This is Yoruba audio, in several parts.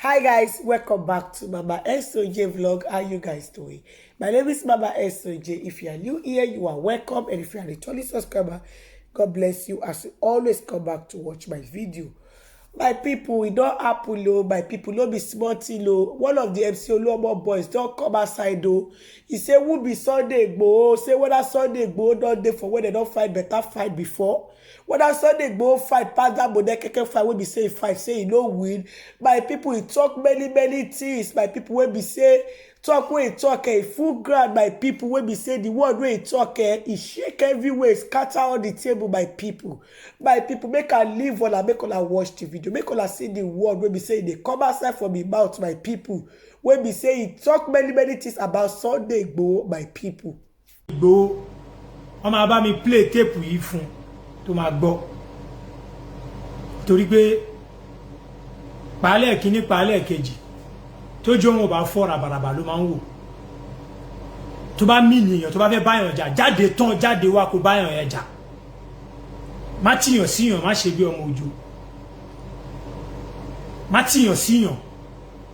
Hi guys, welcome back to Mama SOJ vlog. How you guys doing? My name is Mama SOJ. If you are new here, you are welcome, and if you are a returning subscriber, God bless you as you always come back to watch my video. My people, we don't happen low. My people, no be smarty low. One of the MC Oluomo boys don't come outside though. He say, "Who be Sunday Igboho? Say whether Sunday Igboho don't dey for when they don't fight better fight before. Whether Sunday Igboho fight pass that Modekeke fight wey be say fight say he no win." My people, he talk many things. My people wey be say talk wey he talk full ground. My people wey be say the word wey he talk he shake everywhere, scatter all the table. My people, make I leave one and make una watch the video. Make una see the word wey be say they come outside from him mouth. My people wey be say he talk many things about Sunday Igboho. My people, Igboho wọ́n máa bá mi play tape yìí fún tó máa gbọ́ torí pé pàálẹ̀ kìíní pàálẹ̀ kejì tó jọ wọn bá fọ́ ràbàràbà ló máa ń wò tó bá mí nìyàn tó bá fẹ́ báyàn jà jáde tán jáde wá kó báyàn ẹ̀ jà má tìyàn síyàn má ṣe bí ọmọ òjò má tìyàn síyàn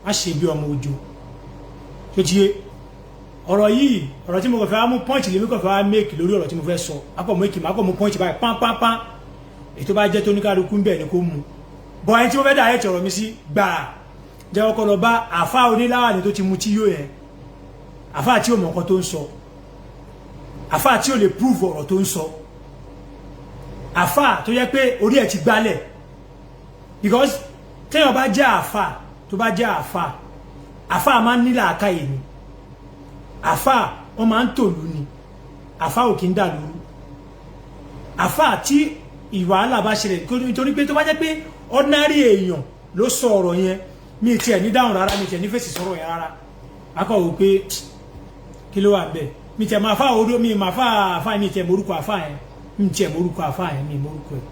má ṣe bí ọmọ òjò tó ti yé ọ̀rọ̀ yìí ọ̀rọ̀ tí mo kàn fẹ́ wá mú punch lèmi kàn fẹ́ wá make lórí ọ̀rọ̀ tí mo fẹ́ sọ akọ̀ mú punch báyìí pán ètò bá jẹ́ tó ní kálukú ń bẹ̀ ni kó mú bọ̀ ẹni tí mo fẹ́ dà ẹ̀ tọ̀rọ̀ mi sí gbà jẹ́wọ́ kọ́ lọ bá àfá oníláwàní tó ti mu tí yóò yẹn àfá tí ò mọ̀ nǹkan tó ń sọ àfá tí ò lè prove ọ̀rọ̀ tó ń sọ àfá tó yẹ pé orí ẹ̀ ti gbálẹ̀ because téèyàn bá jẹ́ àfá tó bá jẹ́ àfá máa ń nílà àkáyè ni àfá wọn máa ń tòlú ni àfá ò kí ń dà lóru àfá tí ìwàhálà bá ṣẹlẹ̀ nítorí pé tó bá jẹ́ pé ordinary èèyàn ló sọ ọ̀rọ̀ yẹn mi tiẹ̀ ní dáhùn rárá mi tiẹ̀ ní fèsì sọ̀rọ̀ yẹn rárá akọ̀wò pé kí ló wà bẹ́ẹ̀ mi tiẹ̀ máa fà odó mi máa fà mi tiẹ̀ morúkọ àfà yẹn mi tiẹ̀ morúkọ àfà yẹn mi morúkọ ẹ̀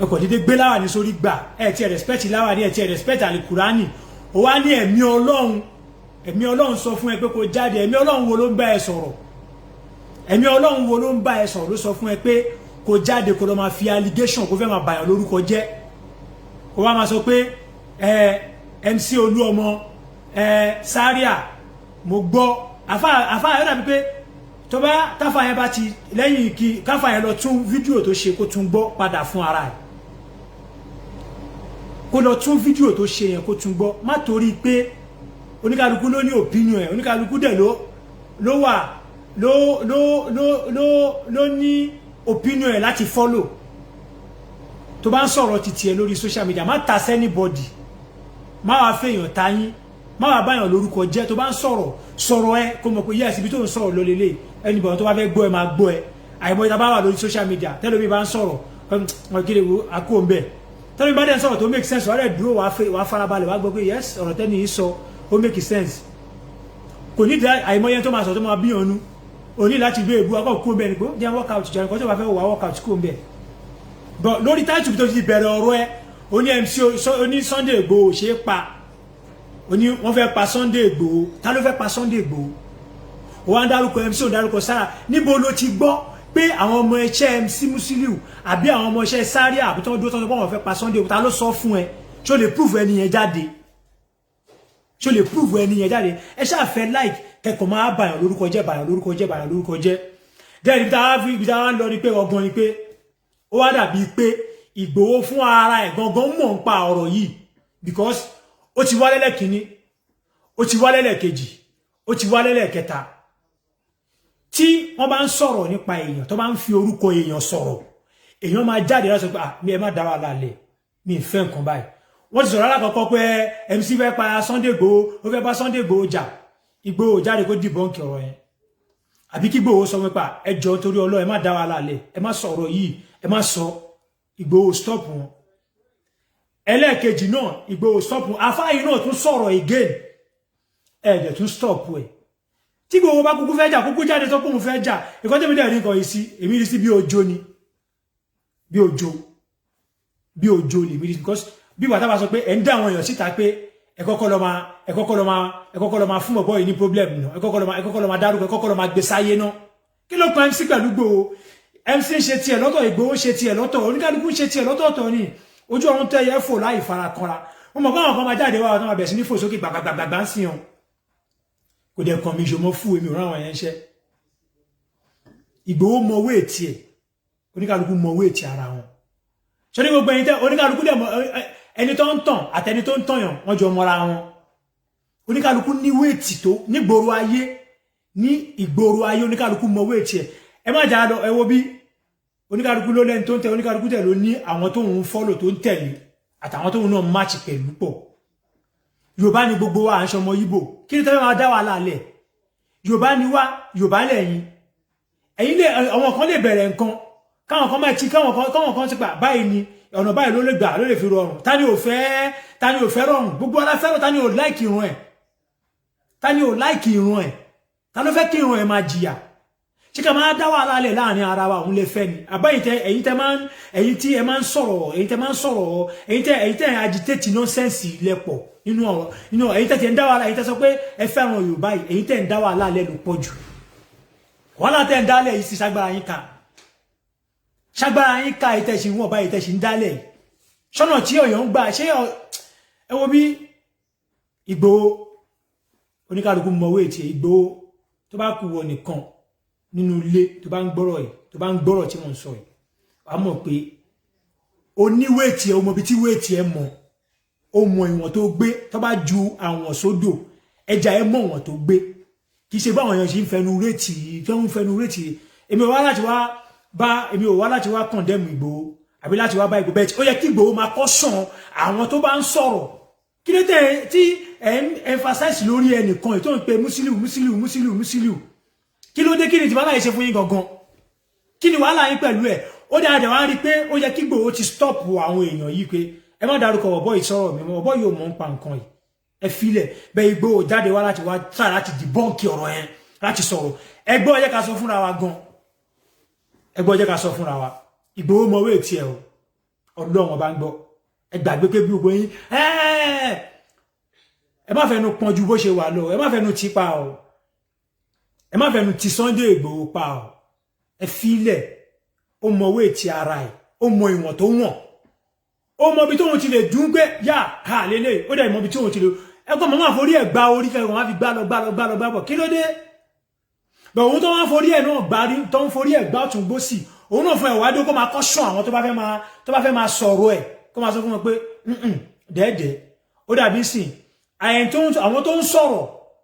ẹ̀kọ́ dédé gbé láwà ní sórí gbà ẹ̀ tiẹ̀ respect láwà ní ẹ̀ tiẹ̀ respect àlìkùránì ó wá ní ẹ̀mí ọlọ́run sọ fún ẹ pé kó jáde ẹ̀mí ọlọ́run wo ló ń bá ẹ sọ̀rọ̀ ẹ̀mí ọlọ́run wo ló ń bá ẹ sọ̀rọ̀ ló sọ fún ẹ pé kó jáde kó lọ máa fi allegation kó fẹ́ máa bàyàn lórúkọ jẹ́ kó wá máa sọ pé MC Olúọmọ Zaria mo gbọ́ àfáà yóò dàbí pé tó bá táfà yẹn bá ti lẹ́yìn kí káfà yẹn lọ tún fídíò tó ṣe kó tún gbọ́ padà fún ara ẹ̀ kó lọ tún fídíò tó ṣe yẹn kó tún gbọ́ má torí pé oníkálukú ló ní opinion ẹ̀ oníkálukú dẹ̀ ló ní opinion ẹ̀ láti follow tó bá ń sọ̀rọ̀ títí ẹ lórí social media má ta anybody má wá fèèyàn tayín má wá báyàn lórúkọ jẹ́ tó bá ń sọ̀rọ̀ ẹ kó mọ̀ pé yes ibi tó ń sọ̀rọ̀ lọ lélẹ̀ anybody tó bá fẹ́ gbọ́ ẹ máa gbọ́ ẹ àìmọ̀ ìta bá wà lórí social media tẹ́lómi bá ń sọ̀rọ̀ ọ̀kẹ́lẹ̀ wo àkó ń bẹ̀ tẹ́lómi bá dẹ̀ ń sọ̀rọ̀ tó make sense wà rẹ̀ dúró wà farabalẹ̀ wà gbọ́ pé yes ọ̀rọ̀ tẹ́ni yìí sọ ó make sense kò ní dá àìmọ̀ yẹn tó máa sọ tó máa bí ọnu òní láti gbé èbú akọ́ kó ń bẹ̀ ni pé jẹ́ workout jẹ́ nǹkan tó bá fẹ́ wà workout kó ń bẹ̀ but lórí táìtù tó ti bẹ̀rẹ̀ ọ̀rọ̀ ẹ oní MC oní Sunday Igboho ṣe é pa oní wọ́n fẹ́ pa Sunday Igboho ta ló fẹ́ pa Sunday Igboho ó wá ń dárúkọ MC ò dárúkọ Zaria níbo ló ti gbọ́ pé àwọn ọmọ ẹṣẹ́ MC Musiliu àbí àwọn ọmọ ẹṣẹ́ Zaria àbí tó ń dúró tó ń sọ pé wọ́n fẹ́ pa Sunday Igboho ta ló sọ fún ẹ ṣó lè prove ẹni yẹn jáde ẹ ṣáà fẹ́ like kẹ́kọ̀ọ́ máa bàyàn lórúkọ jẹ́ then ibi tá a lọ ni pé ọgbọ́n ni pé ó wá dàbí pé Ìgbòho fún ara ẹ̀ gangan mọ̀ ń pa ọ̀rọ̀ yìí because ó ti wá lẹ́lẹ́kìíní ó ti wá lẹ́lẹ́kejì ó ti wá lẹ́lẹ́kẹta tí wọ́n bá ń sọ̀rọ̀ nípa èèyàn tó bá ń fi orúkọ èèyàn sọ̀rọ̀ èèyàn máa jáde láti sọ pé mi ẹ má dá wa lálẹ́ mi ì fẹ́ nǹkan báyìí wọ́n ti sọ̀rọ̀ alákọ̀ọ́kọ́ pé MC fẹ́ pa Sunday Igboho ó fẹ́ bá Sunday Igboho jà Igboho jáde kó dìbọ́ǹkì ọ̀rọ̀ yẹn àbí kí Igboho sọ pé ẹjọ́ torí Ọlọ́run ẹ má dá wa lálẹ́ ẹ má sọ̀rọ̀ yìí ẹ má sọ Igboho stop wọn ẹlẹ́ẹ̀kejì náà Igboho stop wọn àfáàyí náà tún sọ̀rọ̀ again ẹ̀jẹ̀ tún stop ẹ̀ tí Igboho bá kúkú fẹ́ jà kúkú jáde tó kún fẹ́ jà ìkọ́ tẹ́mi dẹ̀ rí nǹkan yìí sí èmi rí sí bí òjò ni bí òjò lèmi rí because bí wàtá bá sọ pé ẹ̀ ń dá àwọn èèyàn síta pé ẹ kọ́kọ́ lọ máa fún bọ̀bọ́ yìí ní problem náà ẹ kọ́kọ́ lọ máa dárúkọ ẹ kọ́kọ́ lọ máa gbé sáyé náà kí ló pa MC pẹ̀lú Igboho MC ṣe tiẹ̀ lọ́tọ̀ Igboho ṣe tiẹ̀ lọ́tọ̀ oníkálukú ṣe tiẹ̀ lọ́tọ̀ọ̀tọ̀ ni ojú ọ̀run tẹ́yẹ fò láì farakanra mo mọ̀ pé àwọn kan máa jáde wá ọ̀tọ́ máa bẹ̀rẹ̀ sí ní fò sókè gbàgbàgbàgbà ń sìn ọ́n kò dẹ̀ kàn mí ìṣòmọ́ fún èmi òun àwọn yẹn ṣẹ́ Ìgbòho mọ wéètì ẹ̀ oníkálukú mọ wéètì ara wọn ṣé ní gbogbo ẹni tẹ́ oníkálukú dẹ̀ ẹni tó ń tàn àtẹni tó ń tànyàn wọ́n jọ mọ́ra wọn oníkálukú ní wéètì tó nígboro ayé ní ìgboro ayé oníkálukú mọ wéètì ẹ̀ ẹ má jà lọ ẹ wo bí oníkálukú ló lẹ́ni tó ń tẹ oníkálukú tẹ̀ ló ní àwọn tó ń fọ́lò tó ń tẹ̀lé àtàwọn tó ń náà máàchì pẹ̀lú pọ̀ Yorùbá ni gbogbo wa à ń ṣọmọ Ìgbò kí ni tẹ́lẹ̀ máa dá wà lálẹ̀ Yorùbá ni wá Yorùbá lẹ́yìn ẹ̀yin lè àwọn kan lè bẹ̀rẹ̀ nǹkan káwọn kan máa ti káwọn kan ti pa báyìí ni ọ̀nà báyìí ló lè gbà ló lè fi rọrùn ta ni ò fẹ́ rọrùn gbogbo ara fẹ́ràn ta ni ò láìkì irun ẹ̀ ta ni ò láìkì irun ẹ̀ ta ló fẹ́ kí irun ẹ̀ máa jìyà ṣé ká máa dá wà lálẹ̀ láàrin ara wa òun lè fẹ́ ni àbáyìí tẹ ẹ̀yin tí ẹ máa ń sọ̀rọ̀ ẹ̀yin tẹ agitate nonsense lẹ́pọ̀ nínú ẹ̀yin tẹ ń dá wà lálẹ̀ ẹ̀yin tẹ sọ pé ẹ fẹ́ràn Yorùbá yìí ẹ̀yin tẹ ń dá wà lálẹ̀ ló pọ̀ jù wàhálà tẹ ń dálẹ̀ yìí sí ṣágbára yín ká ìtẹ̀sí wọn bá ìtẹ̀sí ń dálẹ̀ ṣọ́nà tí ọ̀yọ́ ń gbà ṣé ẹ wo bí Ìgbòho oníkálukú mọ̀wé tí Ìgbòho tó bá kú wọ nìkan nínú ilé tó bá ń gbọ́rọ̀ tí wọ́n sọ yìí wàá mọ̀ pé oníwéètì ẹ ọmọ ibi tí wéètì ẹ mọ̀ ó mọ ìwọ̀n tó gbé tó bá ju àwọn sódò ẹja ẹ mọ̀ ìwọ̀n tó gbé kì í ṣe báwọn èèyàn ṣe ń fẹnu rétí èmi ò wá láti wá condemn Ìgbòho àbí láti wá bá Ìgbòho bẹ́ẹ̀ ó yẹ kí Ìgbòho máa caution àwọn tó bá ń sọ̀rọ̀ kí ló tẹ̀ tí ẹ̀ ń emphasize lórí ẹnìkan ètò ń pe Musiliu kí ló dé kí ni ti wàhálà yìí ṣe fún yín gangan kí ni wàhálà yín pẹ̀lú ẹ̀ ó dáa dẹ̀ wá rí pé ó yẹ kí Ìgbòho ti stop àwọn èèyàn yìí pé ẹ má dárúkọ ọ̀bọ ìsọ̀rọ̀ mi ọ̀bọ yóò mọ̀ ń pa nǹkan yìí ẹ filẹ̀ bẹ́ẹ̀ Ìgbòho jáde wá láti wá try láti debunk ọ̀rọ̀ yẹn láti sọ̀rọ̀ ẹgbẹ́ ọjẹ́ ká sọ fúnra wa gan ẹgbẹ́ ọjẹ́ ká sọ fúnra wa Ìgbòho mọ̀wé tí ẹ o Ọlọ́run ọba ń gbọ́ ẹ gbàgbé pé bí gbogbo yín ẹ má fẹnu pọn ju bó ṣe wà lọ ẹ má fẹnu ti pa o ẹ má fẹnu ti Sunday Ìgbòho pa o ẹ filẹ̀ ó mọ̀wé tí ara ẹ̀ ó mọ ìwọ̀n tó wọ̀n ó mọ ibi tóun ti lè dún pé yá ha lélẹ̀ ó dẹ̀ mọ ibi tóun ti lè ẹgbọ́n mọ́ máa forí ẹ̀ gba orí kẹrù wọn á fi gbá lọ kí ló dé bẹ̀ òun tó wá forí ẹ̀ náà gbá rí tó ń forí ẹ̀ gbá ọ̀tún gbósì òun náà fún ẹ̀wádó kó máa kọ́ṣọ́ àwọn tó bá fẹ́ máa sọ̀rọ̀ ẹ̀ kó máa sọ fún wọn pé dẹ́ẹ̀dẹ́ ó dàbí sìn àwọn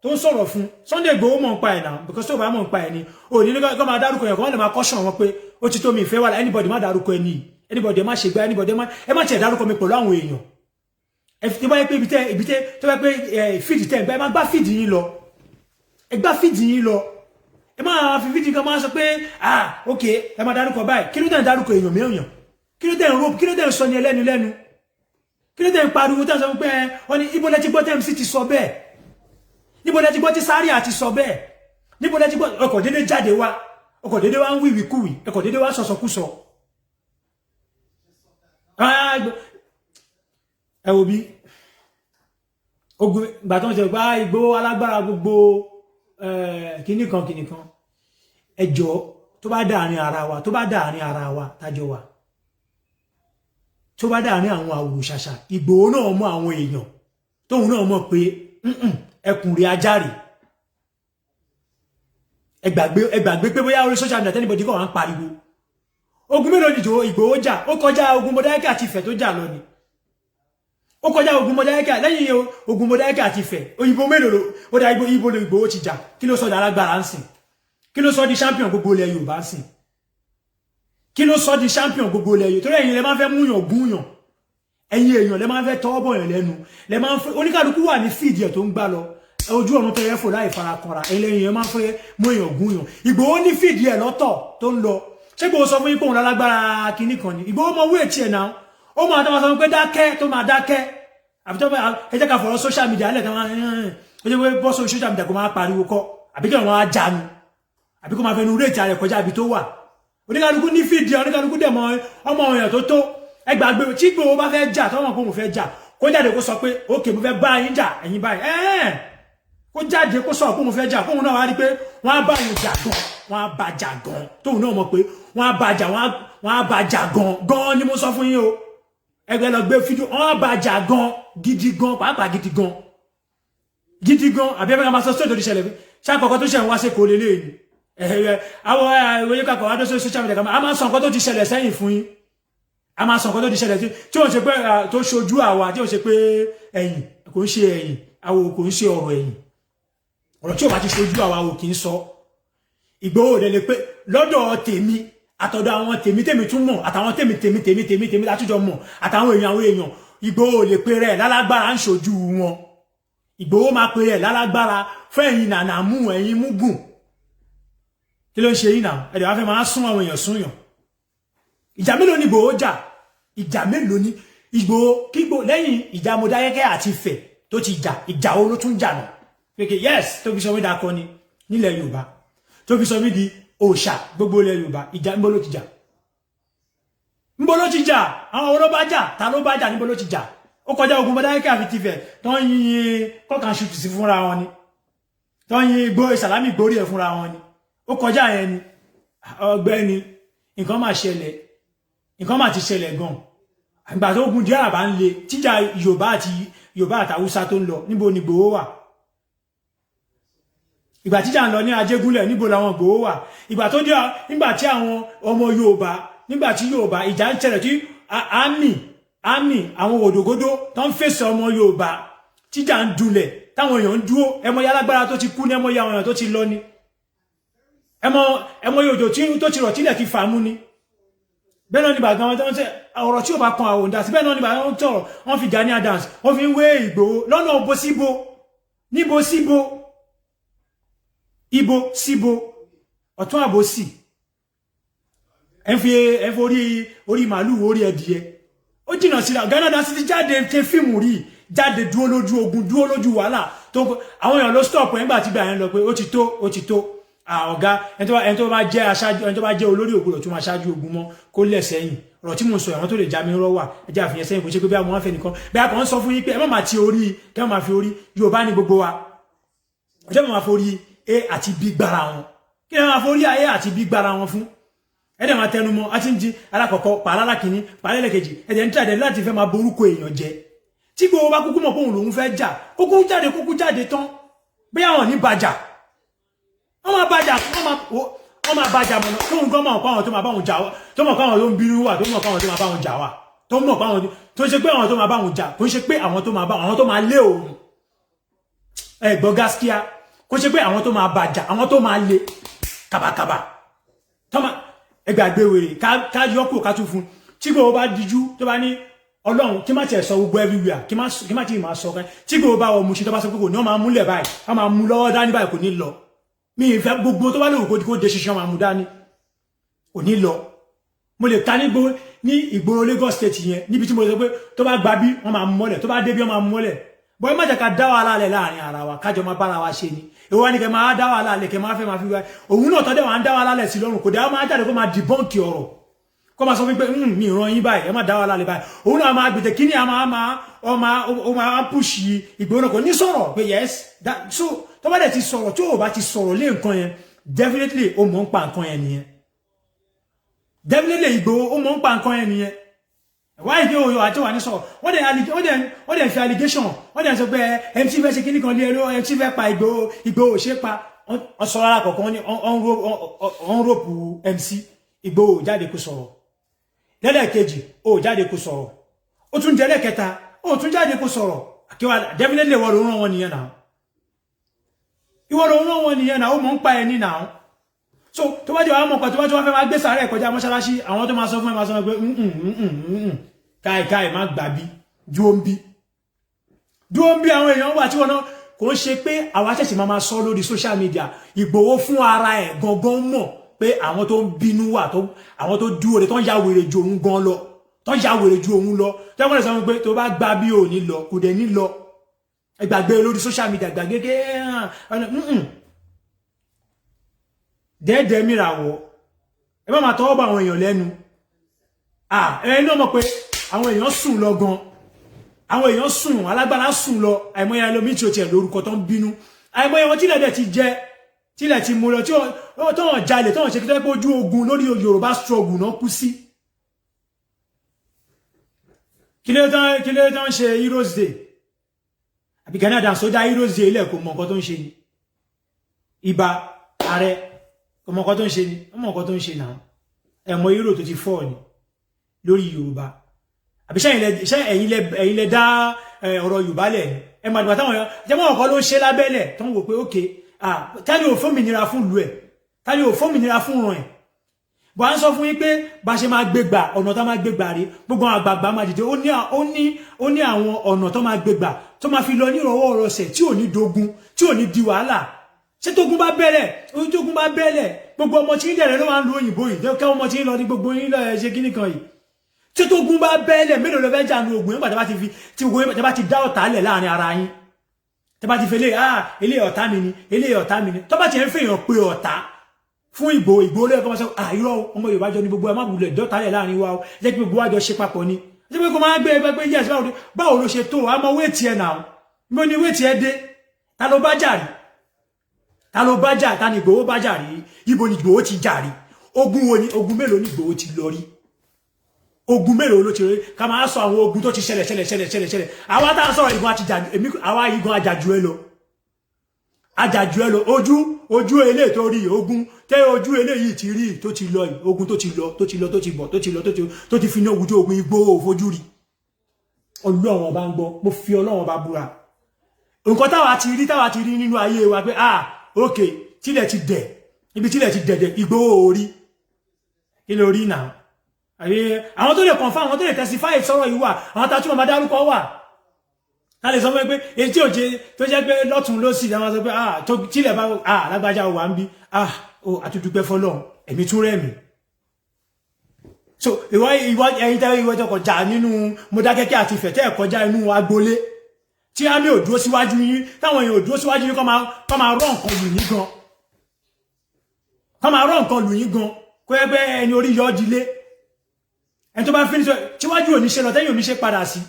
tó ń sọ̀rọ̀ fún Sunday Igboho mọ̀ ń pa ẹ̀ náà because tó bá mọ̀ ń pa ẹ̀ ni ò ní kó máa dárúkọ yẹn kó wọ́n lè máa kọ́ṣọ́ wọn pé ó ti tó mi ìfẹ́ wà lá anybody má dárúkọ ẹ̀ nìyí anybody má ṣe gbá anybody ẹ má tiẹ̀ dárúkọ mi pẹ̀lú àwọn èèyàn ẹ bá yẹ pé ibi tẹ tó bá pé fíìdì tẹ ẹ má gbá fíìdì yín lọ ẹ gbá fíìdì yín lọ ẹ má fi fíìdì kan máa sọ pé ok ẹ má dárúkọ báyìí kí ló tẹ̀ ń dárúkọ èèyàn mìíràn kí ló tẹ̀ ń rope kí ló tẹ̀ ń sọ ní ẹlẹ́nu lẹ́nu kí ló tẹ̀ ń pariwo tẹ̀ ń sọ pé wọ́n ní ibo lẹ ti gbọ́ TMC ti sọ bẹ́ẹ̀ níbo lẹ ti gbọ́ tí Zaria ti sọ bẹ́ẹ̀ níbo lẹ ti gbọ́ ọkọ̀ dédé jáde wá ọkọ̀ dédé wá ń wíwìkúwì ọkọ̀ dédé wá sọ̀sọ̀kúsọ ẹ wo bí ogun ìgbà tó ń ṣe gbá Ìgbòho alágbára gbogbo kìnnì kan ẹjọ́ tó bá dáàrin ara wa tájọ wa tó bá dáàrin àwọn àwòṣàṣà Ìgbòho náà mọ àwọn èèyàn tóun náà mọ̀ pé ẹkùnrin ajáre ẹgbàgbé pé bóyá orí social media tẹ́nibọ̀dì kọ̀ wá ń pariwo ogun mélòó ni Ìgbòho jà ó kọjá ogun Mọdákẹ́kẹ́ àti Ifẹ̀ tó jà lọ ni ó kọjá ogun Mọdákẹ́kẹ́ lẹ́yìn ogun Mọdákẹ́kẹ́ àti Ifẹ̀ òyìnbó mélòó ó dá ibo lè Ìgbòho ti jà kí ló sọ di alágbára ń sìn kí ló sọ di champion gbogbo ilẹ̀ Yorùbá ń sìn kí ló sọ di champion gbogbo ilẹ̀ Yorùbá torí ẹ̀yin lẹ máa fẹ́ múyàn gúnyàn ẹ̀yin èèyàn lẹ máa fẹ́ tọwọ́ bọ̀yàn lẹ́nu lẹ máa fẹ́ oníkálukú wà ní fíìdì ẹ̀ tó ń gbá lọ ojú ọ̀run tẹ́yẹ fò láì farakanra ẹ̀yin máa fẹ́ mú èèyàn gúnyàn Ìgbòho ní fíìdì ẹ̀ lọ́tọ̀ tó ń lọ ṣé Ìgbòho sọ fún yín pé òun lálágbára kinní kan ni Ìgbòho mọ owó ètí ẹ̀ náà ó máa tó máa sọ pé dákẹ́ tó máa dákẹ́ àbí tó ẹ jẹ́ ká fọ̀rọ̀ social media lẹ̀ tó máa ó jẹ́ pé bọ́ sórí social media kó máa pariwo kọ́ àbí kí wọ́n á jánu àbí kó máa fẹnu réètì ààrẹ kọjá ibi tó wà oníkálukú ní fíìdì oníkálukú dẹ̀ mọ ọmọ èèyàn tó ẹgbàgbé tí Ìgbòho bá fẹ́ jà tọ́wọ́n kó mo fẹ́ jà kó jáde kó sọ pé ókè mo fẹ́ bá yín jà ẹ̀yin báyìí kó jáde kó sọ pé mo fẹ́ jà kóun náà wá rí pé wọ́n á bá yín jà gan wọ́n á bá jà gan tóun náà mọ̀ pé wọ́n á bá jà gan ni mo sọ fún yín o ẹgbẹ́ lọ gbé fídíò wọ́n bá jà gan gidi gan pàápàá gidi gan àbí ẹgbẹ́ máa sọ sóòtò ìṣẹ̀lẹ̀ ṣàkọ́kọ́ tó ṣẹ̀ ń wá sí kò lélẹ̀ ni àwọn ìwé kàkọ́ wá tó social media kan a máa sọ nǹkan tó ti ṣẹlẹ̀ sẹ́yìn fún yín a máa sọ nǹkan tó ti ṣẹlẹ̀ tí ó ń ṣe pé tó ṣojú àwa tí ó ń ṣe pé ẹ̀yìn kò ń ṣe ẹ̀yìn àwọ̀ kò ń ṣe ọ̀rọ̀ ẹ̀yìn ọ̀rọ̀ tí ó bá ti ṣojú àwa ò kì í sọ Ìgbòho dẹ̀ lè pé lọ́dọ̀ tèmi àtọ̀dọ̀ àwọn tèmi tún mọ̀ àtàwọn tèmi látújọ mọ̀ àtàwọn èèyàn Ìgbòho lè pe rẹ̀ lálágbára ń ṣojú wọn Ìgbòho máa pe rẹ̀ lálágbára fún ẹ̀yin nànà mú ẹ̀yin mú gùn kí ló ń ṣe yín náà ẹ̀dẹ̀ wá fẹ́ máa sún àwọn èèyàn súnyàn ìjà mélòó ni Ìgbòho jà ìjà mélòó ni Ìgbòho kígbò lẹ́yìn ìjà Mọdákẹ́kẹ́ àti Ifẹ̀ tó ti jà ìjà wo ló tún jà náà pé yes tó fi sọ mí dakọ ni nílẹ̀ Yorùbá tó fi sọ mí di òòṣà gbogbo ilẹ̀ Yorùbá ìjà ń bọ́ ló ti jà ń bọ́ ló ti jà àwọn wo ló bá jà ta ló bá jà níbo ló ti jà ó kọjá ogun Mọdákẹ́kẹ́ àfi ti Ifẹ̀ tó ń yin kọ́kàn ṣùtù sí fúnra wọn ni tó ń yin Sàlámì gbórí ẹ̀ fúnra wọn ni ó kọjá yẹn ni ọ̀gbẹ́ni nǹkan máa ṣẹlẹ̀ nǹkan máa ti ṣẹlẹ̀ gan àgbà tó ogun jẹ́ àbá ń le tíjà Yorùbá àti Haúsá tó ń lọ níbo ni Ìgbòho wà ìgbà tíjà ń lọ ní Ajégúnlẹ̀ níbo làwọn Ìgbòho wà ìgbà tó jẹ́ nígbà tí àwọn ọmọ Yorùbá nígbà tí Yorùbá ìjà ń ṣẹlẹ̀ tí àmì àwọn òdògódó tó ń fèsì ọmọ Yorùbá tíjà ń dulẹ̀ táwọn èèyàn ń dúró ẹmọye alágbára tó ti kú ní ẹmọye àwọn èèyàn tó ti lọ ni ẹmọye òjò tó ti rọ̀ tílẹ̀ ti fàmú ni bẹ́ẹ̀ náà ni bàgbà wọn tó ń tẹ́ ọ̀rọ̀ tí ó bá kan àwọn òǹdásí bẹ́ẹ̀ náà ni bàgbà wọn tọ̀rọ̀ wọ́n fi Gani Adams wọ́n fi ń wé Ìgbòho lọ́nà òbó síbo níbo síbo ibo síbo ọ̀tún àbòsí ẹ fi orí màálù orí ẹdìyẹ ó jìnnà síra Gani Adams ti jáde ṣe fíìmù rí jáde dúró lójú ogun dúró lójú wàhálà tó àwọn èèyàn ló stop ẹ̀ nígbà tí gbà yẹn lọ pé ó ti tó ọ̀gá ẹni tó bá jẹ́ aṣáájú ẹni tó bá jẹ́ olórí ògbòrò tó máa ṣáájú ogun mọ́ kó lẹ̀ sẹ́yìn ọ̀rọ̀ tí mo sọ ẹ̀wọ̀n tó lè já mi rọ́ wà ẹjẹ́ àfihàn sẹ́yìn kò ṣe pé bí àwọn afẹ́ nìkan bí a kàn ń sọ fún yín pé ẹ má máa ti orí kẹ́ má máa fi orí Yorùbá ní gbogbo wa ọjọ́ máa forí A àti B gbára wọn kí ẹ máa forí A àti B gbára wọn fún ẹ̀dẹ̀ máa tẹnu mọ́ àti ń di alákọ̀ọ́kọ́ pàálálà kìíní pàálẹ́lẹ̀ kejì ẹ̀dẹ̀ ń tàdé láti fẹ́ máa borúkọ èèyàn jẹ tí gbogbo bá kúkú mọ̀ pé òun lòun fẹ́ jà kúkú jáde tán bí àwọn ní bàjà wọ́n máa bàjà mọ̀nà tó ń gọ́mọ̀ ọ̀pá àwọn tó máa bá wọn jà wá tó mọ̀ káwọn tó ń bínú wà tó mọ̀ káwọn tó máa bá wọn jà wá tó mọ̀ káwọn tó ń ṣe pé àwọn tó máa bá wọn jà kò ń ṣe pé àwọn tó máa lé òun ẹ̀gbọ́n gáskíá kò ń ṣe pé àwọn tó máa bàjà àwọn tó máa lé kàbàkàbà ẹgbàgbé wèrè ká yọkù ká tún fún tí gbogbo bá dijú tó bá ní Ọlọ́run kí má tiẹ̀ sọ gbogbo everywhere kí má tiẹ̀ máa sọ kan tí gbogbo bá wọ mu ṣe tó bá sọ pé kò ní wọ́n máa múlẹ̀ báyìí wọ́n máa mú lọ́wọ́ dání báyìí kò ní lọ mi ìfẹ́ gbogbo tó bá lè kó de ṣiṣẹ́ máa mú dání kò ní lọ mo lè ta ní ìgboro Lagos State yẹn níbi tí mo sọ pé tó bá gba bí wọ́n máa mú mọ́lẹ̀ tó bá dé bí wọ́n máa mú mọ́lẹ̀ bọ́ ẹ má jẹ́ ká dá wàhálà lẹ̀ láàrin ara wa kájọ máa bára wa ṣe ni èwo wá ní kẹ máa dá wàhálà lẹ̀ kẹ máa fẹ́ máa fi wá òun náà tọ́jú àwọn dá wàhálà lẹ̀ sí lọ́rùn kò dá máa jáde kó máa dìbọ́ǹkì ọ̀rọ̀ kó máa sọ wípé mi ràn yín báyìí ẹ má dá wàhálà lẹ̀ báyìí òun náà máa gbètè kíní máa pùṣì Ìgbòho kò ní sọ̀rọ̀ pé yes so tó bá dẹ̀ ti sọ̀rọ̀ tí ò bá ti sọ̀rọ̀ lé nǹkan yẹn definitely ó mọ̀ ń pa nǹkan yẹn nìyẹn definitely Ìgbòho ó mọ̀ ń pa nǹkan yẹn nìyẹn why dey oyo àti wà ní sọ wọ́n dẹ̀ fi allegation wọ́n dẹ̀ sọ pé MC fẹ́ ṣe kíní kan lé ẹrọ MC fẹ́ pa Ìgbòho ṣe pa ọ̀sọ̀ ara kọ̀ọ̀kan ní ọ̀nrọ̀pù MC Ìgbòho jáde kó sọ̀rọ̀ lẹ́lẹ́kejì ó jáde kó sọ̀rọ̀ ó tún jẹ́ lẹ́kẹta ó tún jáde kó sọ̀rọ̀ àkíwá definitely wọ́n ló rán wọn nìyẹn náà ìwọ ló rán wọn nìyẹn náà ó mọ̀ ń pa ẹni náà so tó bá jẹ́ àwọn ọmọ kan tó bá jẹ́ wọ́n fẹ́ máa gbé sàárẹ̀ kọjá mọ́ṣáláṣí àwọn tó máa sọ fún ẹ máa sọ pé káì má gbà bí dúó ń bí àwọn èèyàn wà tí wọ́n náà kò ń ṣe pé àwọn àṣẹ̀ṣẹ̀ máa sọ lórí social media Ìgbòho fún ara ẹ̀ gangan mọ̀ pé àwọn tó ń bínú wà àwọn tó dúró de tó ń ya wèrè ju òun gan lọ tó ń ya wèrè ju òun lọ tí wọ́n lè sọ pé tó bá gbà bí ò ní lọ kò dẹ̀ ní lọ ìgbàgbé lórí social media gbàgbé dẹ́ẹ̀dẹ́ mìràwọ̀ ẹ má máa tọwọ́ bá àwọn èèyàn lẹ́nu ẹni náà mọ̀ pé àwọn èèyàn sùn lọ gan àwọn èèyàn sùn alágbára sùn lọ àìmọye ẹlòmí tí ó tiẹ̀ lórúkọ tó ń bínú àìmọye wọn tílẹ̀ dẹ̀ ti jẹ tílẹ̀ ti mú lọ tí wọ́n jalè tí wọ́n ṣe kí tó pé ojú ogun lórí Yorùbá struggle náà kú sí kí ló tán ṣe Heroes Day àbí Canada sójà Heroes Day ilẹ̀ kò mọ nǹkan tó ń ṣe ni ibà ààrẹ kò mọ nǹkan tó ń ṣe ni ó mọ nǹkan tó ń ṣe náà ẹ̀mọ hero tó ti fọ́ ni lórí Yorùbá àbí ẹ̀yin lẹ dá ọ̀rọ̀ Yorùbá lẹ̀ ẹ máa dìbò táwọn jẹ́mọ́ ọ̀kan ló ń ṣe lábẹ́lẹ̀ tó ń wò pé ókè tani ò fómìnira fún ìlú ẹ̀ tani ò fómìnira fún ràn ẹ̀ bọ́ à ń sọ fún yín pé bá ṣe máa gbégbà ọ̀nà tó máa gbégbà rí gbogbo àwọn àgbààgbà máa dìde ó ní àwọn ọ̀nà tó máa gbégbà tó máa fi lọ ní ìrọ̀wọ́ ọ̀rọ̀sẹ̀ tí ò ní dogun tí ò ní di wàhálà ṣé tógun bá bẹ̀rẹ̀ gbogbo ọmọ tí ń dẹ̀rẹ̀ ló máa ń lo òyìnbó yìí kẹ́ ọmọ tí ń lọ ní gbogbo yín lọ ṣe kíní kan yìí tí tógun bá bẹ̀rẹ̀ mélòó ló fẹ́ jà ní ogun nígbà tí bá ti dá ọ̀tá lẹ̀ láàrin ara yín tí bá ti fẹ́ ilé ọ̀tá mi ni ilé ọ̀tá mi ni tó bá ti ń fèèyàn pé ọ̀tá fún Ìgbòho lè kọ́ sọ irọ́ ọmọ Yorùbá jọ ní gbogbo ẹ má wulẹ̀ dọ́ta lẹ̀ láàrin wa jẹ́ kí gbogbo wa jọ ṣe papọ̀ ni ṣé pé kò máa gbé ẹgbẹ́ pé yẹ́sì báwo ló ṣe tó àmọ́ wéètì ẹ̀ náà mo ní wéètì ẹ̀ dé ta ló bá jà rí ta ni Ìgbòho bá jà rí ibo ni Ìgbòho ti jà rí ogun mélòó ni Ìgbòho ti lọ rí ogun mélòó ló ti rí ká máa sọ àwọn ogun tó ti ṣẹlẹ̀ àwa tá à ń sọ̀rọ̀ igun àti jà àwa igun àjàjù ẹ lọ ojú ele tó rí ogun tẹ ojú eléyìí ti rí tó ti lọ ogun tó ti bọ̀ tó ti fi ní ogun tó ogun Ìgbòho fojú rí Ọlọ́run bá ń gbọ́ mo fi Ọlọ́run bá búra nǹkan táwa ti rí nínú ayé wa pé ok tílẹ̀ ti dẹ̀ ibi tílẹ̀ ti dẹ̀dẹ̀ Ìgbòho orí kí ló rí náà àbí àwọn tó lè confirm àwọn tó lè testify sọ̀rọ̀ yìí wà àwọn tá a tún máa dárúkọ wà a lè sọ fún ẹ pé èyí tí ò jẹ tó jẹ́ pé lọ́tún ló sì dáwọn sọ pé tó tílẹ̀ bá lágbájá wà ń bí àtúndúpẹ́ fọ́lọ́run ẹ̀mí tún rẹ̀ mí so ẹ̀yin tẹ́wọ́ ìwé tó kọjá nínú Mọdákẹ́kẹ́ àti Ifẹ̀ tẹ́ kọjá inú agboolé tí a ní òdúró síwájú yín táwọn èèyàn òdúró síwájú yín kọ́ máa rọ́ nǹkan lù yín gan kó yẹ pé ẹni orí yọ dilé ẹni tó bá fi ní sọ tíwájú òníṣe lọ tẹ́yìn òníṣe padà sí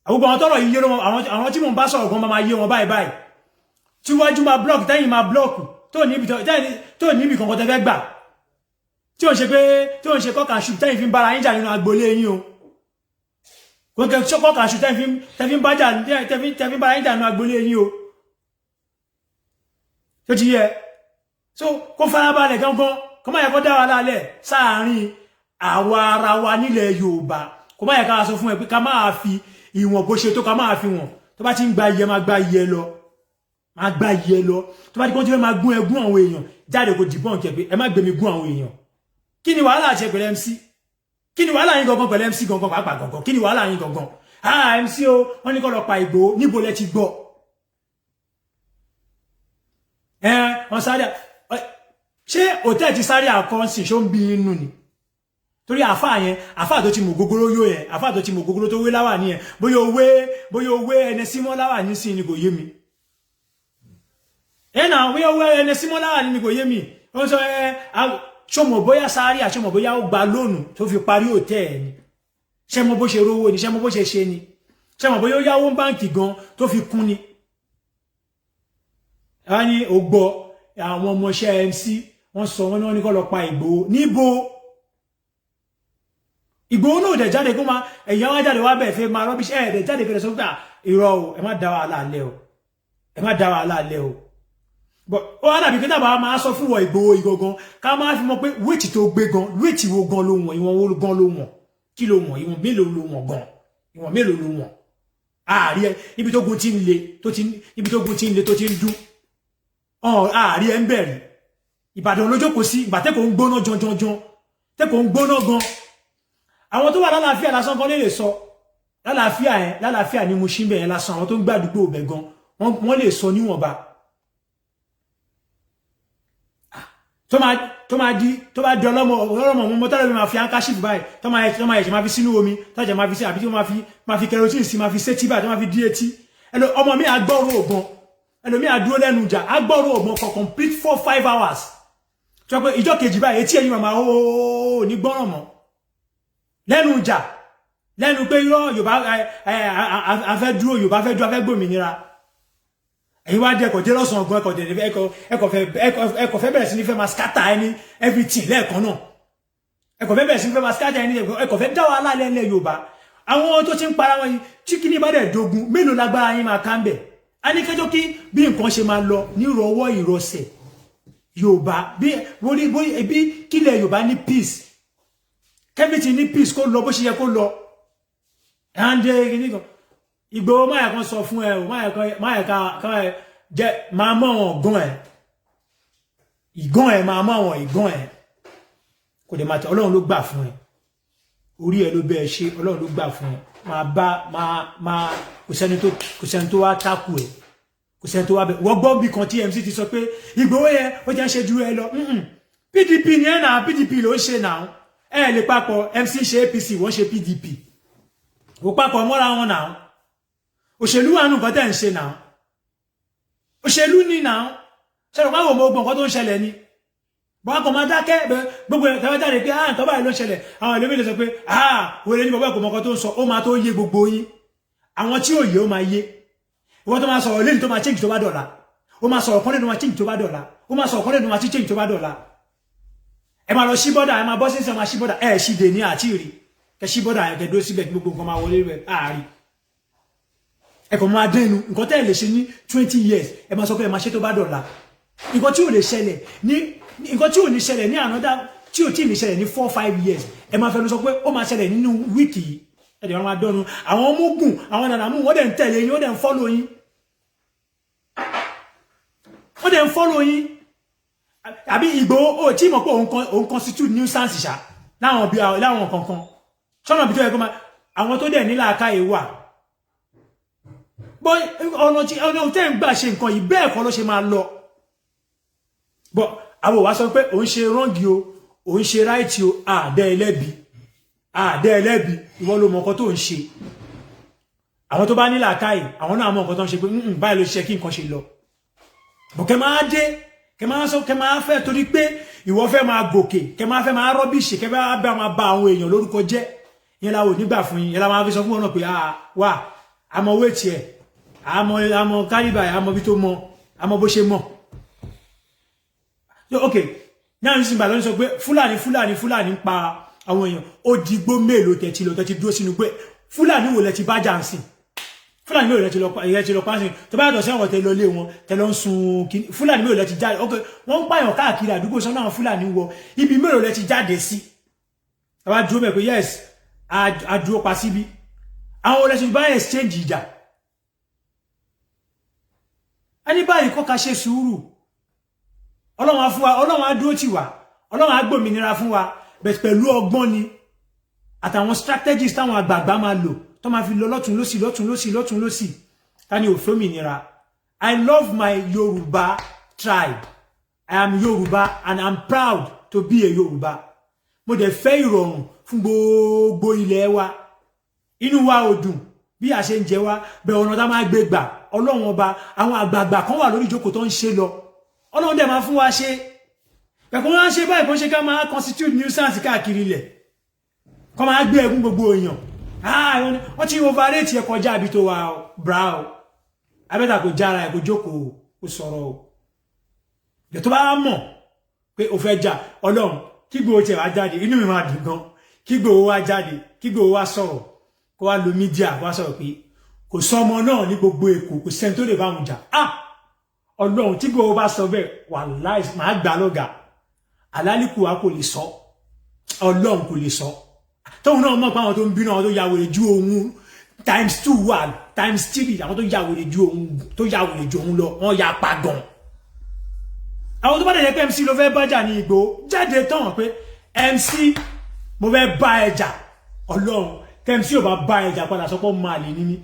àwọn àwọn tọ́rọ̀ yìí yé wọn àwọn tí mo ń bá sọ̀rọ̀ gan máa yé wọn báyìí tíwájú máa block tẹ́yìn máa block tó níbi kankan tẹ́fẹ́ gbà tí ó ń ṣe pé tí ó ń ṣe kọ́kà ṣù tẹ́yìn fi ń bára yín jà nínú agboolé yín o kọ́kà ṣù tẹ́yìn bára yín jà nínú agboolé yín o tó ti yẹ so kó farabalẹ̀ gangan kó má yẹ kó dá wa lálẹ̀ sáàárín àwa ara wa nílẹ̀ Yorùbá kó má yẹ ká sọ fún ẹ pé ká máa fi ìwọ̀n bó ṣe tó ká máa fi wọ̀n tó bá ti ń gba iye máa gba iye lọ tó bá ti kọ́ tí fẹ́ máa gún ẹgún àwọn èèyàn jáde kò dìbọn kẹ̀ pé ẹ má gbẹ̀mí gún àwọn èèyàn kí ni wàhálà ṣe pẹ̀lú MC kí ni wàhálà yín gangan pẹ̀lú MC gangan pàápàá gangan kí ni wàhálà yín gangan MC o wọ́n ní kó lọ pa Ìgbòho níbo lẹ ti gbọ́ wọ́n sáré ṣé hòtẹ́ẹ̀lì ti sáré àkọ́ǹsì ṣó ń bí inú ni torí àfáà tó ti mọ̀ gogoro yóò yẹn àfáà tó ti mọ̀ gogoro tó wé láwà ní ẹ̀ bóyá owé ẹni símọ́ láwà ní sí ni kò yé mi ẹ̀nà bóyá owé ẹni símọ́ láwà ní kò yé mi ó sọ ṣọmọ bóyá sáré àṣọmọ bóyá ó gba lónù tó fi parí hòtẹ́ẹ̀lì ni ṣé mo bó ṣe rówó ni ṣé mo bó ṣe ṣe ni ṣé mo bóyá ó yáwó báǹkì gan tó fi kún ni a ní ó gbọ́ àwọn ọmọọṣẹ́ MC wọ́n sọ wọ́n ní kó lọ pa Ìgbòho níbo Ìgbòho náà dẹ̀ jáde kó máa ẹ̀yàn wá jáde wá bẹ̀ fẹ́ máa rọ́bíṣ dẹ̀ jáde fẹ́rẹ̀ sọ́gbà irọ́ o ẹ má dá wàhálà alẹ́ o but ó wá dàbí kíntàbà máa sọ fún wọ Ìgbòho ìgangan ká máa fi mọ̀ pé wéètì tó gbé gan wéètì wo gan ló wọ̀n ìwọ̀n wo gan ló wọ̀n kí ló wọ̀n ìwọ̀n mélòó ló wọ̀n gan ìwọ̀n mélòó ló wọ̀n ààrí ẹ ibi tó gun ti ń le tó ti ń dún ààrí ẹ ń bẹ̀rẹ̀ Ìbàdàn lójókòó sí ìgbà tẹ́kọ̀ọ́ ń gbóná janjanjan tẹ́kọ̀ọ́ ń gbóná gan àwọn tó wà lálàáfíà lásán kan lè sọ lálàáfíà ni mo ṣí ń bẹ̀yẹn lásán àwọn tó ń gbàdúgbò bẹ̀ gan wọ́n lè sọ níwọ̀nba tó bá di ọlọ́mọ mọ́ tọ́lọ́mọ máa fi handkerchief báyìí tó máa ẹ̀ṣẹ̀ máa fi sínú omi tọ́jà máa fi sí àbí tí wọ́n máa fi kerosene sí máa fi sétí báyìí tó máa fi dí etí ọmọ mi àgbọ̀rún ògbọ́n ẹlòmí àdúró lẹ́nu ìjà àgbọ̀rún ògbọ́n for complete 4-5 hours tó pé ìjọ kejì báyìí etí ẹ̀yìn màmá ó ní gbọ́ràn mọ́ lẹ́nu ìjà lẹ́nu pé irọ́ Yorùbá afẹ́ dúró Yorùbá fẹ́ dúró afẹ́ gbòmìnira ẹ̀yin wá dé ẹ̀kọ́ dé lọ́sàn ọgbọ́n ẹ̀kọ́ fẹ́ bẹ̀rẹ̀ sí ní fẹ́ máa scatter ẹni everything lẹ́ẹ̀kan náà ẹ̀kọ́ fẹ́ bẹ̀rẹ̀ sí ní fẹ́ máa scatter ẹni ẹ̀kọ́ fẹ́ dá wàhálà lẹ́lẹ̀ Yorùbá àwọn tó ti ń para wọn yìí tí kíní bá dẹ̀ dogun mélòó lágbára yín máa ká ń bẹ̀ a ní kẹjọ kí bí nǹkan ṣe máa lọ ní ìrọwọ́ ìrọsẹ̀ Yorùbá bí kílẹ̀ Yorùbá ní peace kẹ́mìtì ní peace kó lọ bó ṣe yẹ kó lọ ẹ̀hánjẹ́ kíní kan Ìgbòho máyà kan sọ fún ẹ o máyà kan jẹ máa mọ àwọn ìgàn ẹ máa mọ àwọn ìgàn ẹ kò dé máa tẹ Ọlọ́run ló gbà fún ẹ orí ẹ ló bẹ ẹ ṣe Ọlọ́run ló gbà fún ẹ máa kò sẹ́ni tó wá tákù ẹ kò sẹ́ni tó wá bẹ wọ́n gbọ́ bí kan tí MC ti sọ pé Ìgbòho yẹn ó jẹ́ ṣe ju ẹ lọ PDP ni ẹ náà PDP ló ń ṣe náà ẹ lè papọ̀ MC ṣe APC wọ́n ṣe PDP ó papọ̀ mọ́ra wọn náà òṣèlú wà nù nǹkan tẹ́ ń ṣe náà òṣèlú ní náà ṣẹlẹ̀ pàwọ̀ mọ́ ogun nǹkan tó ń ṣẹlẹ̀ ni bọ́n kọ̀ máa dákẹ́ gbogbo ẹ̀tẹ́wọ́ jáde pé nǹkan báyìí ló ń ṣẹlẹ̀ àwọn ìlú mílẹ̀ sọ pé wọlé ní bọ́bọ́ ìkọ̀mọ̀kan tó ń sọ ó máa tó yé gbogbo yín àwọn tí ò yé ó máa yé ìwọ́n tó máa sọ̀rọ̀ lẹ́yìn tó máa change tó bá dọ̀la ó máa sọ̀rọ̀ kọ́lẹ́nu máa change tó bá dọ̀la ó máa sọ̀rọ̀ kọ́lẹ́nu máa change tó bá dọ̀la ẹ máa lọ sí bọ́dà ẹ máa bọ́ sí máa sí bọ́dà ẹ ṣì dè ní àti rí kẹ sí bọ́dà ẹ kẹdó síbẹ̀ gbogbo nǹkan máa wọlé rẹ̀ àárín ẹ kò máa dẹnu nǹkan tẹ́ lè ṣe ní 20 years ẹ máa sọ pé ẹ máa ṣe tó bá dọ̀la nǹkan tí ò lè ṣẹlẹ̀ ní nǹkan tí ò ní ṣẹlẹ̀ ní ànádá tí ò tí ì ní ṣẹlẹ̀ ní 4-5 years ẹ máa fẹnu sọ pé ó máa ṣẹlẹ̀ nínú wíìkì yìí ẹ dẹ̀ máa dọ́nu àwọn ọmọ ogun àwọn nànàmú wọ́n dẹ̀ ń tẹ̀lé yín wọ́n dẹ̀ ń fọ́lọ̀ yín wọ́n dẹ̀ ń fọ́lọ̀ yín àbí Ìgbòho ó tí mọ̀ pé òun constitute nuisance ṣá láwọn kankan ṣọ́nà bí tó yẹ kó máa àwọn tó dẹ̀ nílà akáyè wà bọ́ ọ̀nà tẹ́ ń gbà ṣe nǹkan yìí bẹ́ẹ̀ kọ́ ló ṣe máa lọ bọ́ àwọn òwá sọ pé òun ṣe rọ́ǹgì o òun ṣe ráìtì o àdẹ́ ẹlẹ́bi ìwọ ló mọ nǹkan tó ń ṣe àwọn tó bá nílà akáyè àwọn náà mọ nǹkan tó ń ṣe pé báyìí ló ṣe kí nǹkan ṣe lọ bọ̀ kẹ máa dé kẹ máa fẹ́ torí pé ìwọ fẹ́ máa gòkè kẹ máa fẹ́ máa rọ́bìṣì kẹ máa bá àwọn èèyàn lórúkọ jẹ́ yẹn la ò nígbà fún yín yẹn la máa fi sọ fún ọ̀nà pé wà àmọ́ wéètì ẹ̀ àmọ́ kálíbà ẹ̀ àmọ́ bí tó mọ àmọ́ bó ṣe mọ̀ ok náà ní sinba lọ́nà sọ pé fúlàní ń pa àwọn èèyàn ó dìgbò mélòó tẹ̀tí dúró sínú pé fúlàní wò lẹ ti bá jà ń sìn fúlàní mélòó lẹ ti lọ pàṣẹ tó bá yàtọ̀ sí àwọn tẹ̀lé ilé wọn tẹ̀lé ń sun kíní fúlàní mélòó lẹ ti jáde ok wọ́n ń pààyàn káàkiri àdúgbò sọ́nà àwọn fúlàní wọ ibi mélòó lẹ ti jáde sí àwa dúró mẹ́ pé yes a dúró pa síbí àwọn olè ti bá exchange ìjà ẹni báyìí kọ́ ká ṣe sùúrù Ọlọ́run á fún wa Ọlọ́run á dúró tì wá Ọlọ́run á gbòmìnira fún wa bẹ̀t pẹ̀lú ọgbọ́n ni àtàwọn strategies táwọn àgbààgbà máa lò tó máa fi lọ lọ́tún lọ́sì ta ni ò fòmìnira. I love my Yoruba tribe. I am Yoruba and I'm proud to be a Yoruba. Mo dẹ̀ fẹ́ ìrọ̀rùn fún gbogbo ilẹ̀ wa inú wa ò dùn bí a ṣe ń jẹ wá bẹ̀ ọ̀nà tá máa gbé gbà Ọlọ́run ọba àwọn àgbààgbà kan wà lórí ìjókòó tó ń ṣe lọ Ọlọ́run dẹ̀ máa fún wa ṣe ẹ̀kọ́ wọn ṣe báyìí kan ṣe ká máa constitute nuisance káàkiri ilẹ̀ kọ́ máa gbé ẹ̀gún gbogbo èèyàn wọ́n ti overrate ẹ̀ kọjá àbí tó wà brow abẹ́ta kò jára ẹ̀ kò jókòó kò sọ̀rọ̀ o ẹ̀ tó bá mọ̀ pé o fẹ́ jà Ọlọ́run kí Ìgbòho tiẹ̀ wá jáde inú mi máa dùn gan kí Ìgbòho wá jáde kí Ìgbòho wá sọ̀rọ̀ kó wá lo mídíà wá sọ̀rọ̀ pé kò sọmọ náà ní gbogbo Èkó kò sẹ́ni tó lè bá wọn jà Ọlọ́run tí Ìgbòho bá sọ bẹ́ẹ̀ wàláhì máa gbà lọ́gà alálìkù wa kò lè sọ Ọlọ́run kò lè sọ tóun náà mọ̀ pé àwọn tó ń bínú àwọn tó ya wèrè ju òun ×2 wà ×3 àwọn tó ya wèrè ju òun lọ wọ́n ya pa gan àwọn tó bá dẹ̀ pé MC ló fẹ́ bájà ní Ìgbòho jáde tán pé MC mo fẹ́ bá ẹjà Ọlọ́run MC ò bá bá ẹjà padà sọ pé máa lè ní mí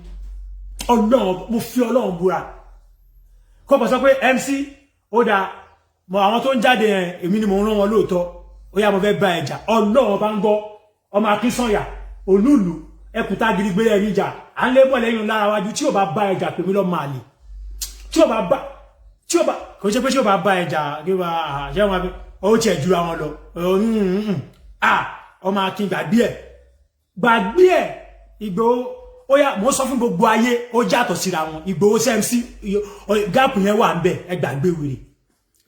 Ọlọ́run mo fi Ọlọ́run búra kó bọ̀ sọ pé MC ó dáa mọ àwọn tó ń jáde yẹn èmi ni mo rán wọn lóòótọ́ ó yá mo fẹ́ bá ẹjà Ọlọ́run bá ń gbọ́ ọmọ Akínsànyà olúùlú ẹkùtà gidigbé ẹni ìjà à ń lébọ̀ lẹ́yìn lára wájú tí ò bá bá ẹjà pè mí lọ máa lè tí ò bá kò ṣe pé tí ò bá bá ẹjà kí wọ́n àṣẹ wọn ó tiẹ̀ jura wọn lọ ọmọ Akin gbàgbé ẹ̀ Ìgbòho ó yá mo sọ fún gbogbo ayé ó jàtọ̀ síra wọn Ìgbòho MC gáàpù yẹn wà ń bẹ̀ ẹ gbàgbé wèrè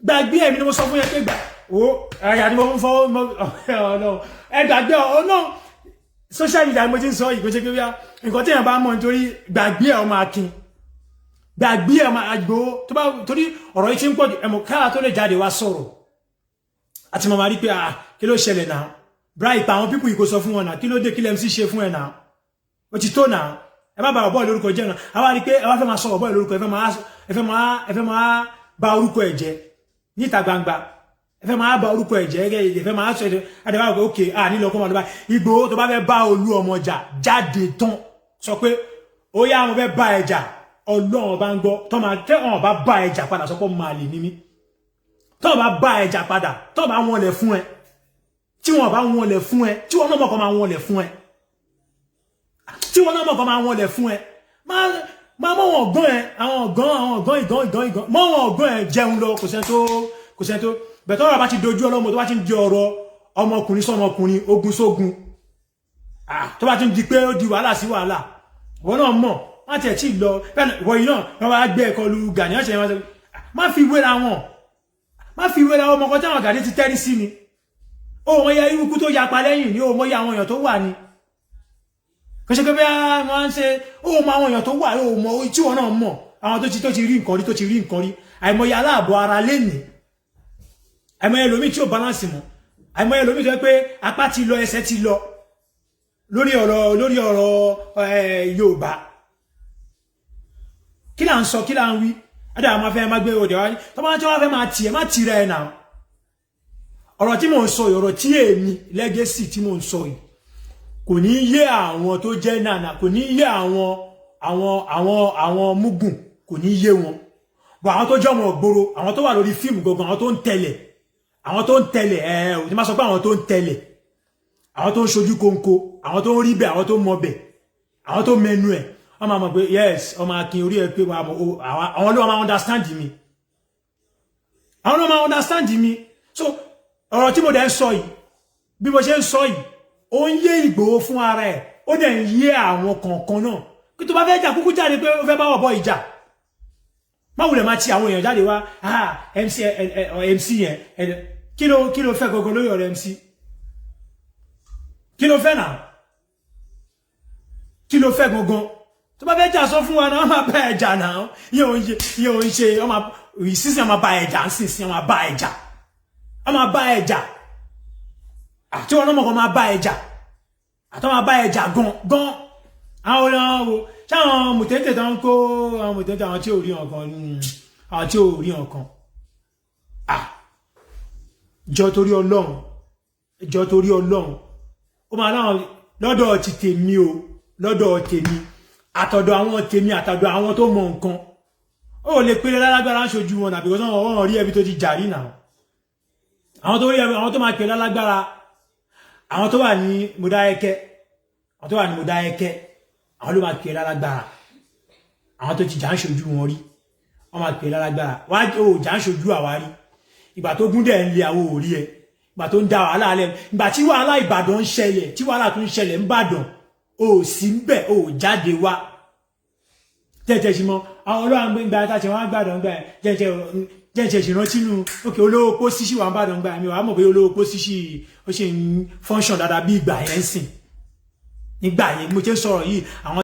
gbàgbé ẹ̀mí ni mo sọ fún yẹn pé gbà ó ẹ̀yà ni mo fún fọwọ́ ẹ gbàgbé ọ̀nà social media mo ti ń sọ yìí kò ṣe pé bí nǹkan tí èèyàn bá mọ̀ nítorí gbàgbé ẹ̀ ọmọ akin gbàgbé ẹ̀ ọmọ àgbò tó bá torí ọ̀rọ̀ yìí ti ń pọ̀ jù ẹ̀mọ̀ káà tó lè jáde wá sọ̀rọ̀ àti mọ̀ máa rí pé kí ló ṣẹlẹ̀ náà bright àwọn pípù yìí kò sọ fún wọn náà kí ló dé kí lẹ́mc ṣe fún ẹ̀ náà ó ti tó náà ẹ má bà ọ̀bọ̀ lórúkọ jẹ́ náà àwa rí pé ẹ wá fẹ́ máa sọ ọ̀bọ̀ lórúkọ ẹ fẹ́ máa bà orúkọ ẹ̀ jẹ́ níta gbangba ẹ fẹ́ máa bà orúkọ ẹ̀ jẹ́ ẹ fẹ́ máa sọ ẹ̀ àdàbà òkè nílò ọkọ̀ ọmọdé Ìgbòho tó bá fẹ́ bá Olú ọmọ jà jáde tán sọ pé ó yá mo fẹ́ bá ẹ jà Ọlọ́run bá ń gbọ́ tó máa tẹ́ ọ̀n bá bá ẹ jà padà sọ pé máa lè ní mí tó bá bá ẹ jà padà tó bá wọn lẹ̀ fún ẹ tí wọn bá wọn lẹ̀ fún ẹ tí wọn náà mọ̀ kọ́ máa wọn lẹ̀ fún ẹ tí wọn náà mọ̀ kọ́ máa wọn lẹ̀ fún ẹ máa mọ́ wọn ọ̀gán ẹ àwọn ọ̀gán ìgán mọ́ wọn ọ̀gán ẹ jẹun lọ kò sẹ́ni tó bẹ̀tọ́ ọ̀rọ̀ bá ti dojú ọlọ́mọ tó bá ti ń di ọ̀rọ̀ ọmọkùnrin sọmọkùnrin ogun sógun tó bá ti ń di pé ó di wàhálà sí wàhálà wọn náà mọ̀ wọ́n ti ẹ̀ tí lọ wọ̀nyí náà wọ́n wá gbé ẹ̀kọ́ lu Gani ọ̀sẹ̀ wọn má fi wéra wọn ọmọkọ tí àwọn Gani ti tẹ́rí sí ni ó wọ́n yẹ irúkú tó yapa lẹ́yìn ni ó mọ̀ yẹ àwọn èèyàn tó wà ní kò ṣe pé bí wọ́n ń ṣe ó mọ̀ àwọn èèyàn tó wà ó mọ̀ tí wọ́n náà mọ̀ àwọn tó ti rí nǹkan rí àìmọye aláàbọ̀ ara lẹ́nìí àìmọye lómi tí ó balance mọ́ àìmọye lómi tó yẹ pé apá ti lọ ẹsẹ̀ ti lọ lórí ọ̀rọ̀ Yorùbá kí là ń sọ kí là ń wí ẹ̀dá àwọn afẹ́ máa gbé òdè wáyé tó máa tí wọ́n fẹ́ máa tiẹ̀ má tìrẹ ẹ̀ náà ọ̀rọ̀ tí mò ń sọ ọ̀rọ̀ tí èmi legacy tí mò ń sọ yìí kò ní yé àwọn tó jẹ́ nànà kò ní yé àwọn mugun kò ní yé wọn bọ̀ àwọn tó jẹ́ ọmọ ògbóró àwọn tó wà lórí fíìmù gangan àwọn tó ń tẹ̀lẹ̀ ò tí máa sọ pé àwọn tó ń tẹ̀lẹ̀ àwọn tó ń ṣojú kóńkó àwọn tó ń rí bẹ̀ àwọn tó ń mọ bẹ̀ àwọn tó mẹnu ẹ̀ wọ́n máa mọ̀ pé yes ọmọ akin orí ẹ̀ pé àwọn ló máa understand mi àwọn ló máa understand mi so ọ̀rọ̀ tí mo dẹ̀ ń sọ yìí bí mo ṣe ń sọ yìí ó ń yé Ìgbòho fún ara ẹ̀ ó dẹ̀ ń yé àwọn kọ̀ọ̀kan náà kí tó bá fẹ́ jà kúkú jáde pé ó fẹ́ bá wọ̀bọ̀ ìjà má wulẹ̀ máa ti àwọn èèyàn jáde wá MC yẹn kí ló fẹ́ gọgọ lórí ọ̀rọ̀ MC kí ló fẹ́ náà kí ló fẹ́ gangan tó bá fẹ́ jà sọ fún wa náà wọ́n máa bá ẹ̀jà náà yíò ń ṣe ìsísìn ọmọ bá ẹ̀jà ń sísìn ọmọ bá ẹ̀jà àti wọn náà mọ̀kàn máa bá ẹ̀jà àtọ́ máa bá ẹ̀jà gan àwọn olóòwò sáwọn mùtẹ́tẹ̀ tó ń kó àwọn mùtẹ́tẹ̀ àwọn tí ò rí ọ̀kan jọ torí Ọlọ́run ó máa láwọn lọ́dọ̀ ti tèmi o lọ́dọ̀ tèmi àtọ̀dọ̀ àwọn tèmi àtọ̀dọ̀ àwọn tó mọ nǹkan ó lè pèrè lálágbára ń ṣojú wọn nàbí kọ́sán wọ́n rí ẹbí tó ti jàrí náà àwọn tó rí ẹbí àwọn tó máa pèrè lálágbára àwọn tó wà ní Mọdákẹ́kẹ́ àwọn ló máa pèrè lálágbára àwọn tó ti jà ń ṣojú wọn rí wọ́n máa pèrè lálágbára wá ó jà ń ṣojú àwárí ìgbà tó gún dẹ̀ ń lé àwọn òrí ẹ ìgbà tó ń da wàhálà alẹ́ ìgbà tí wàhálà Ìbàdàn ń ṣẹlẹ̀ tí wàhálà tó ń ṣẹlẹ̀ ń bàdàn ó sì ń bẹ̀ ó jáde wá jẹ́jẹ́ sí mọ́ àwọn olóhàn gbé ìgbà tá ti wọ́n gbàdàn gbà jẹ́jẹ́ sí rántí nù òkè olówó pó síṣì wà ń bàdàn gbà mi wà á mọ̀ pé olówó pó síṣì ó ṣe ń fọ́nṣọ̀n dáadáa bí ìgbà yẹn ń sìn nígbà yẹn mo ṣe ń sọ̀rọ̀ yìí àwọn